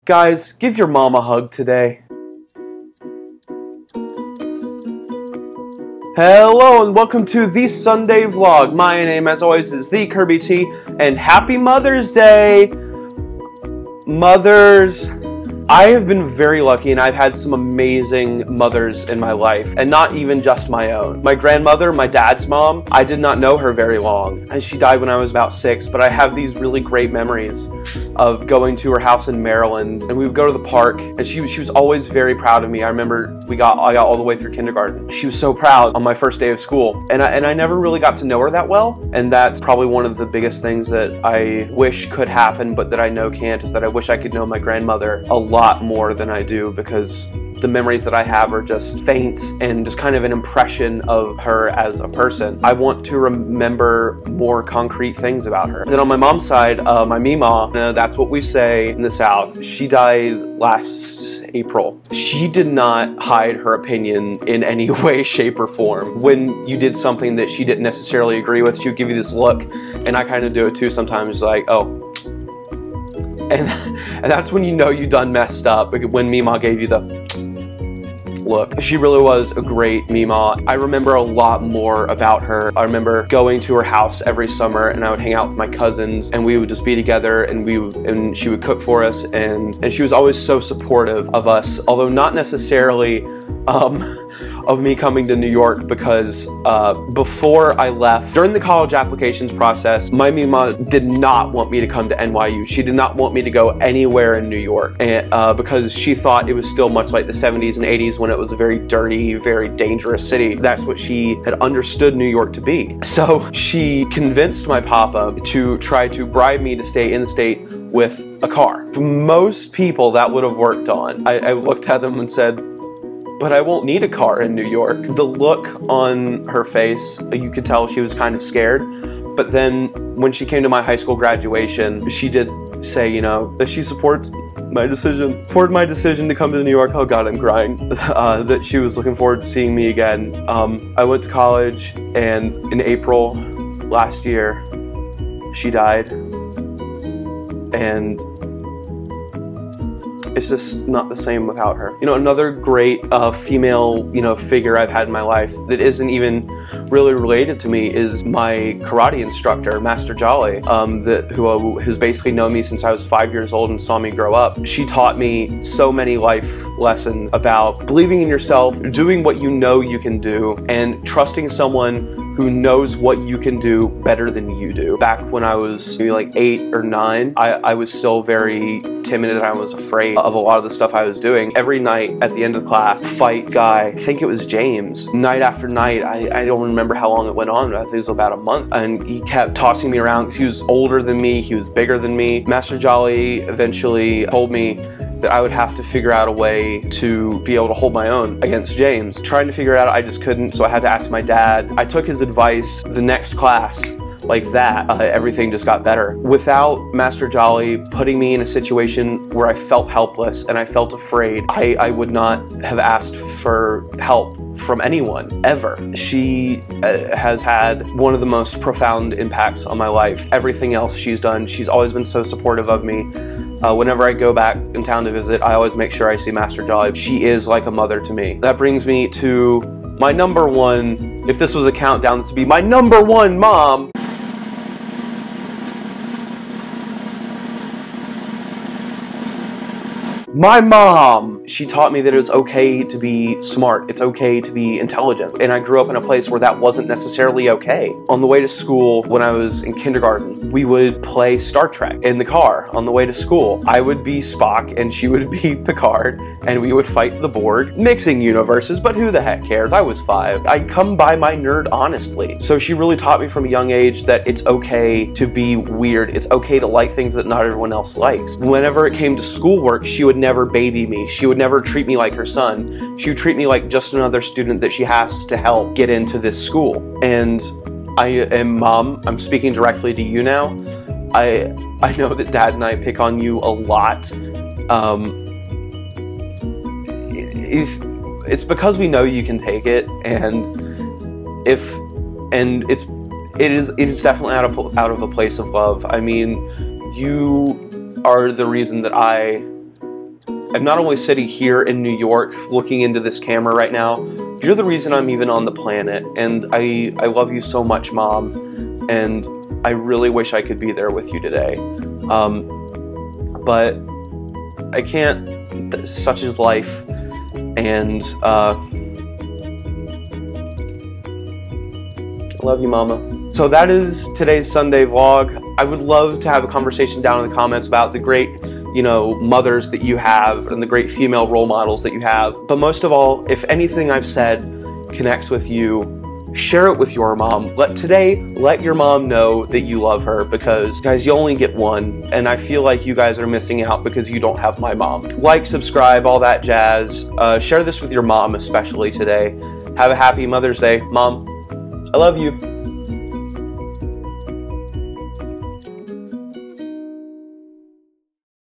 Guys, give your mom a hug today. Hello and welcome to the Sunday vlog. My name, as always, is TheKirbyT, and happy Mother's Day! Mothers. I have been very lucky and I've had some amazing mothers in my life, and not even just my own. My grandmother, my dad's mom, I did not know her very long, and she died when I was about 6, but I have these really great memories of going to her house in Maryland, and we would go to the park, and she was always very proud of me. I remember I got all the way through kindergarten. She was so proud on my first day of school, and I never really got to know her that well, and that's probably one of the biggest things that I wish could happen, but that I know can't, is that I wish I could know my grandmother a lot more than I do, because the memories that I have are just faint and just kind of an impression of her as a person. I want to remember more concrete things about her. Then on my mom's side, my Mima, that's what we say in the South, she died last April. She did not hide her opinion in any way, shape, or form. When you did something that she didn't necessarily agree with, she would give you this look, and I kind of do it too sometimes, like, oh. And that's when you know you done messed up, when Mima gave you the look. She really was a great Mima. I remember a lot more about her. I remember going to her house every summer, and I would hang out with my cousins, and we would just be together, and she would cook for us, and she was always so supportive of us, although not necessarily of me coming to New York, because before I left, during the college applications process, my Mima did not want me to come to NYU. She did not want me to go anywhere in New York, and, because she thought it was still much like the 70s and 80s, when it was a very dirty, very dangerous city. That's what she had understood New York to be. So she convinced my papa to try to bribe me to stay in the state with a car. For most people, that would have worked on. I looked at them and said, but I won't need a car in New York. The look on her face, you could tell she was kind of scared. But then when she came to my high school graduation, she did say, you know, that she supported my decision to come to New York. Oh God, I'm crying. That she was looking forward to seeing me again. I went to college, and in April last year, she died. And it's just not the same without her. You know, another great female, figure I've had in my life that isn't even really related to me is my karate instructor, Master Jolly, who has basically known me since I was 5 years old and saw me grow up. She taught me so many life lessons about believing in yourself, doing what you know you can do, and trusting someone who knows what you can do better than you do. Back when I was maybe like 8 or 9, I was still very timid, and I was afraid of a lot of the stuff I was doing. Every night at the end of the class, fight guy, I think it was James, night after night, I don't remember how long it went on, I think it was about a month, and he kept tossing me around because he was older than me, he was bigger than me. Master Jolly eventually told me that I would have to figure out a way to be able to hold my own against James. Trying to figure it out, I just couldn't, so I had to ask my dad. I took his advice. The next class, like that, everything just got better. Without Master Jolly putting me in a situation where I felt helpless and I felt afraid, I would not have asked for help from anyone, ever. She has had one of the most profound impacts on my life. Everything else she's done, she's always been so supportive of me. Whenever I go back in town to visit, I always make sure I see Master Jolly. She is like a mother to me. That brings me to my number one, if this was a countdown, this would be my number one mom. My mom! She taught me that it was okay to be smart, it's okay to be intelligent, and I grew up in a place where that wasn't necessarily okay. On the way to school, when I was in kindergarten, we would play Star Trek in the car on the way to school. I would be Spock and she would be Picard, and we would fight the Borg, mixing universes, but who the heck cares? I was 5. I come by my nerd honestly. So she really taught me from a young age that it's okay to be weird, it's okay to like things that not everyone else likes. Whenever it came to schoolwork, she would never baby me. She would never treat me like her son. She would treat me like just another student that she has to help get into this school. And Mom, I'm speaking directly to you now. I know that Dad and I pick on you a lot. It's because we know you can take it, and it is definitely out of a place of love. I mean, you are the reason that I I'm not only sitting here in New York looking into this camera right now, you're the reason I'm even on the planet, and I love you so much, Mom, and I really wish I could be there with you today. But I can't, such is life, and I love you, Mama. So that is today's Sunday vlog. I would love to have a conversation down in the comments about the great, you know, mothers that you have and the great female role models that you have. But most of all, if anything I've said connects with you, share it with your mom. Let your mom know that you love her, because guys, you only get one, and I feel like you guys are missing out because you don't have my mom. Like, subscribe, all that jazz. Share this with your mom especially today. Have a happy Mother's Day. Mom, I love you.